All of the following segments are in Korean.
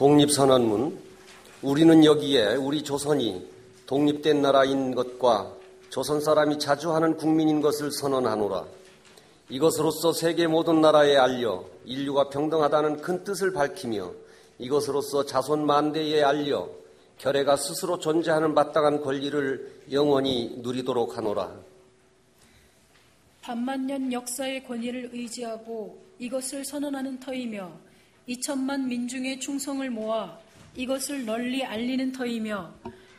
독립선언문. 우리는 여기에 우리 조선이 독립된 나라인 것과 조선 사람이 자주 하는 국민인 것을 선언하노라. 이것으로써 세계 모든 나라에 알려 인류가 평등하다는 큰 뜻을 밝히며 이것으로써 자손 만대에 알려 결의가 스스로 존재하는 마땅한 권리를 영원히 누리도록 하노라. 반만년 역사의 권위를 의지하고 이것을 선언하는 터이며 2천만 민중의 충성을 모아 이것을 널리 알리는 터이며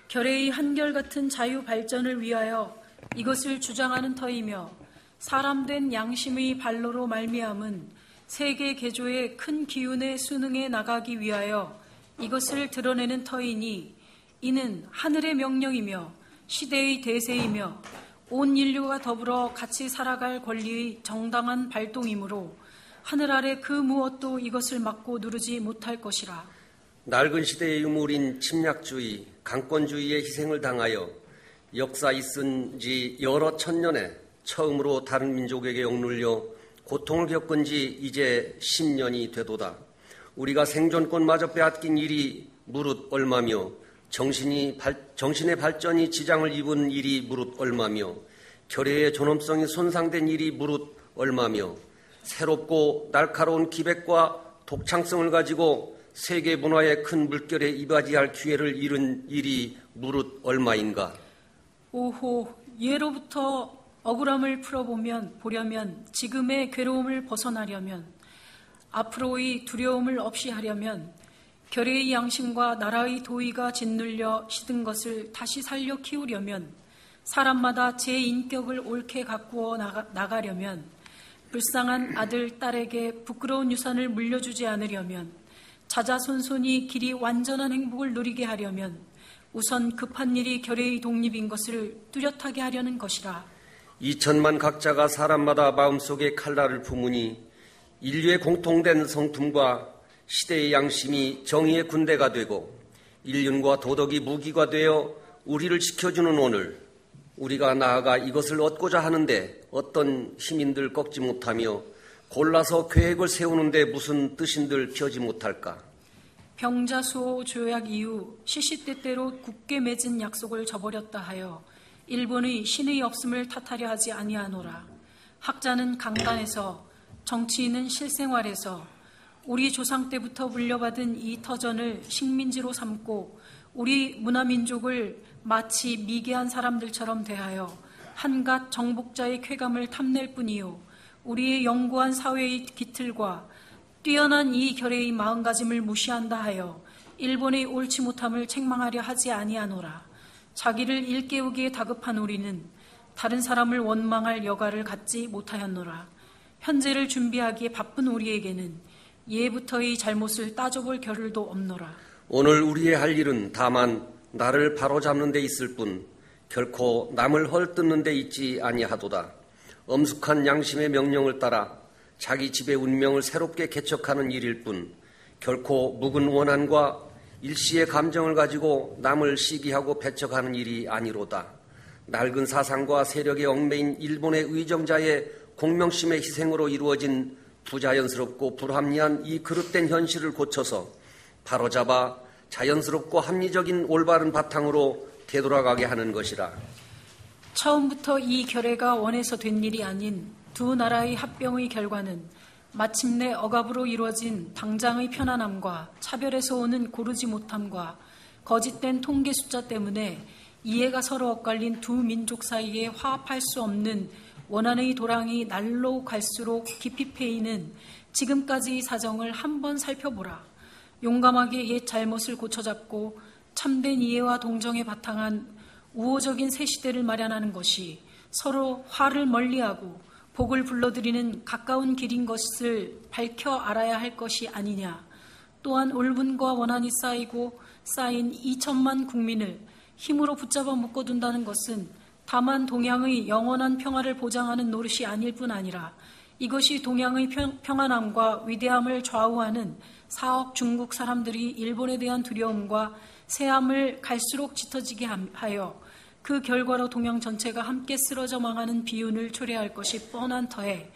결의의 한결같은 자유 발전을 위하여 이것을 주장하는 터이며 사람된 양심의 발로로 말미암은 세계 개조의 큰 기운에 순응해 나가기 위하여 이것을 드러내는 터이니 이는 하늘의 명령이며 시대의 대세이며 온 인류가 더불어 같이 살아갈 권리의 정당한 발동이므로 하늘 아래 그 무엇도 이것을 막고 누르지 못할 것이라. 낡은 시대의 유물인 침략주의, 강권주의의 희생을 당하여 역사 있은 지 여러 천년에 처음으로 다른 민족에게 억눌려 고통을 겪은 지 이제 10년이 되도다. 우리가 생존권마저 빼앗긴 일이 무릇 얼마며 정신의 발전이 지장을 입은 일이 무릇 얼마며 결의의 존엄성이 손상된 일이 무릇 얼마며 새롭고 날카로운 기백과 독창성을 가지고 세계 문화의 큰 물결에 이바지할 기회를 잃은 일이 무릇 얼마인가. 오호, 예로부터 억울함을 보려면 지금의 괴로움을 벗어나려면 앞으로의 두려움을 없이 하려면 결의의 양심과 나라의 도의가 짓눌려 시든 것을 다시 살려 키우려면 사람마다 제 인격을 옳게 가꾸어 나가려면 불쌍한 아들, 딸에게 부끄러운 유산을 물려주지 않으려면 자자손손이 길이 완전한 행복을 누리게 하려면 우선 급한 일이 결의의 독립인 것을 뚜렷하게 하려는 것이라. 2천만 각자가 사람마다 마음속에 칼날을 품으니 인류의 공통된 성품과 시대의 양심이 정의의 군대가 되고 인륜과 도덕이 무기가 되어 우리를 지켜주는 오늘, 우리가 나아가 이것을 얻고자 하는데 어떤 힘인들 꺾지 못하며 골라서 계획을 세우는데 무슨 뜻인들 펴지 못할까. 병자수호 조약 이후 시시때때로 굳게 맺은 약속을 저버렸다 하여 일본의 신의 없음을 탓하려 하지 아니하노라. 학자는 강단에서, 정치인은 실생활에서 우리 조상 때부터 물려받은 이 터전을 식민지로 삼고 우리 문화민족을 마치 미개한 사람들처럼 대하여 한갓 정복자의 쾌감을 탐낼 뿐이요 우리의 영구한 사회의 기틀과 뛰어난 이 결의의 마음가짐을 무시한다 하여 일본의 옳지 못함을 책망하려 하지 아니하노라. 자기를 일깨우기에 다급한 우리는 다른 사람을 원망할 여가를 갖지 못하였노라. 현재를 준비하기에 바쁜 우리에게는 예부터의 잘못을 따져볼 겨를도 없노라. 오늘 우리의 할 일은 다만 나를 바로잡는 데 있을 뿐 결코 남을 헐뜯는 데 있지 아니하도다. 엄숙한 양심의 명령을 따라 자기 집의 운명을 새롭게 개척하는 일일 뿐 결코 묵은 원한과 일시의 감정을 가지고 남을 시기하고 배척하는 일이 아니로다. 낡은 사상과 세력에 얽매인 일본의 의정자의 공명심의 희생으로 이루어진 부자연스럽고 불합리한 이 그릇된 현실을 고쳐서 바로잡아 자연스럽고 합리적인 올바른 바탕으로 되돌아가게 하는 것이라. 처음부터 이 결의가 원해서 된 일이 아닌 두 나라의 합병의 결과는 마침내 억압으로 이루어진 당장의 편안함과 차별에서 오는 고르지 못함과 거짓된 통계 숫자 때문에 이해가 서로 엇갈린 두 민족 사이에 화합할 수 없는 원한의 도랑이 날로 갈수록 깊이 패이는 지금까지의 사정을 한번 살펴보라. 용감하게 옛 잘못을 고쳐잡고 참된 이해와 동정에 바탕한 우호적인 새 시대를 마련하는 것이 서로 화를 멀리하고 복을 불러들이는 가까운 길인 것을 밝혀 알아야 할 것이 아니냐. 또한 울분과 원한이 쌓인 2천만 국민을 힘으로 붙잡아 묶어둔다는 것은 다만 동양의 영원한 평화를 보장하는 노릇이 아닐 뿐 아니라 이것이 동양의 평안함과 위대함을 좌우하는 4억 중국 사람들이 일본에 대한 두려움과 새함을 갈수록 짙어지게 하여 그 결과로 동양 전체가 함께 쓰러져 망하는 비운을 초래할 것이 뻔한 터에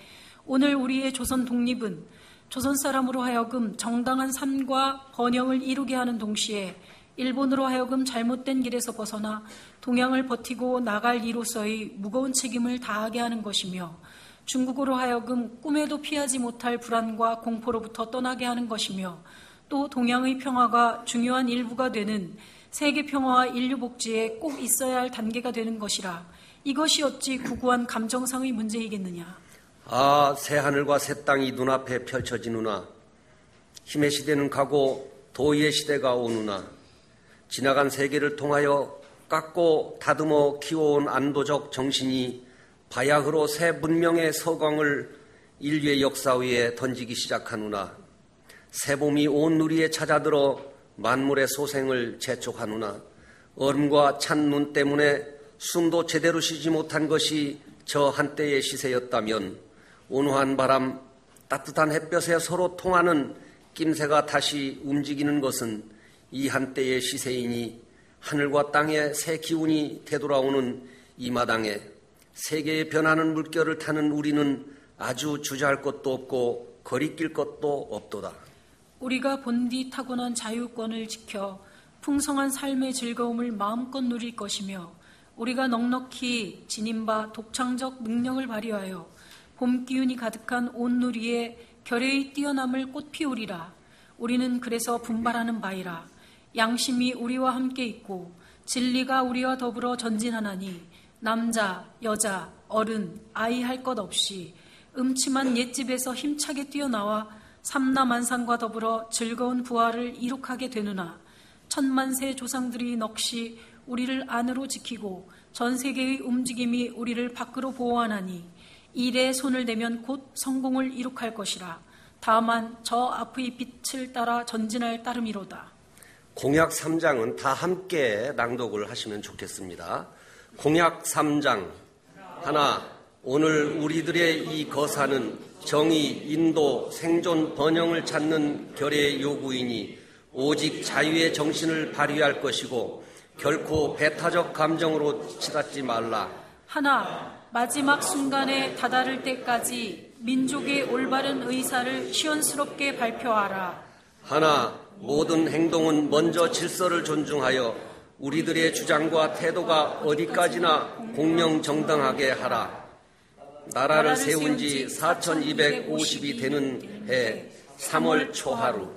오늘 우리의 조선 독립은 조선 사람으로 하여금 정당한 삶과 번영을 이루게 하는 동시에 일본으로 하여금 잘못된 길에서 벗어나 동양을 버티고 나갈 이로서의 무거운 책임을 다하게 하는 것이며, 중국으로 하여금 꿈에도 피하지 못할 불안과 공포로부터 떠나게 하는 것이며, 또 동양의 평화가 중요한 일부가 되는 세계 평화와 인류 복지에 꼭 있어야 할 단계가 되는 것이라. 이것이 어찌 구구한 감정상의 문제이겠느냐. 새하늘과 새 땅이 눈앞에 펼쳐지누나. 힘의 시대는 가고 도의의 시대가 오누나. 지나간 세계를 통하여 깎고 다듬어 키워온 안도적 정신이 바야흐로 새 문명의 서광을 인류의 역사 위에 던지기 시작하누나. 새 봄이 온 누리에 찾아들어 만물의 소생을 재촉하누나. 얼음과 찬 눈 때문에 숨도 제대로 쉬지 못한 것이 저 한때의 시세였다면, 온화한 바람, 따뜻한 햇볕에 서로 통하는 낌새가 다시 움직이는 것은 이 한때의 시세이니, 하늘과 땅의 새 기운이 되돌아오는 이 마당에 세계의 변하는 물결을 타는 우리는 아주 주저할 것도 없고 거리낄 것도 없도다. 우리가 본디 타고난 자유권을 지켜 풍성한 삶의 즐거움을 마음껏 누릴 것이며, 우리가 넉넉히 지닌 바 독창적 능력을 발휘하여 봄 기운이 가득한 온 누리에 결의의 뛰어남을 꽃피우리라. 우리는 그래서 분발하는 바이라. 양심이 우리와 함께 있고 진리가 우리와 더불어 전진하나니, 남자, 여자, 어른, 아이 할 것 없이 음침한 옛집에서 힘차게 뛰어나와 삼라만상과 더불어 즐거운 부활을 이룩하게 되느나, 천만세 조상들이 넋이 우리를 안으로 지키고 전 세계의 움직임이 우리를 밖으로 보호하나니, 일에 손을 대면 곧 성공을 이룩할 것이라. 다만 저 앞의 빛을 따라 전진할 따름이로다. 공약 3장은 다 함께 낭독을 하시면 좋겠습니다. 공약 3장 하나, 오늘 우리들의 이 거사는 정의, 인도, 생존, 번영을 찾는 결의 요구이니 오직 자유의 정신을 발휘할 것이고 결코 배타적 감정으로 치닫지 말라. 하나, 마지막 순간에 다다를 때까지 민족의 올바른 의사를 시원스럽게 발표하라. 하나, 모든 행동은 먼저 질서를 존중하여 우리들의 주장과 태도가 어디까지나 공명정당하게 하라. 나라를 세운 지 4250이 되는 해 3월 초하루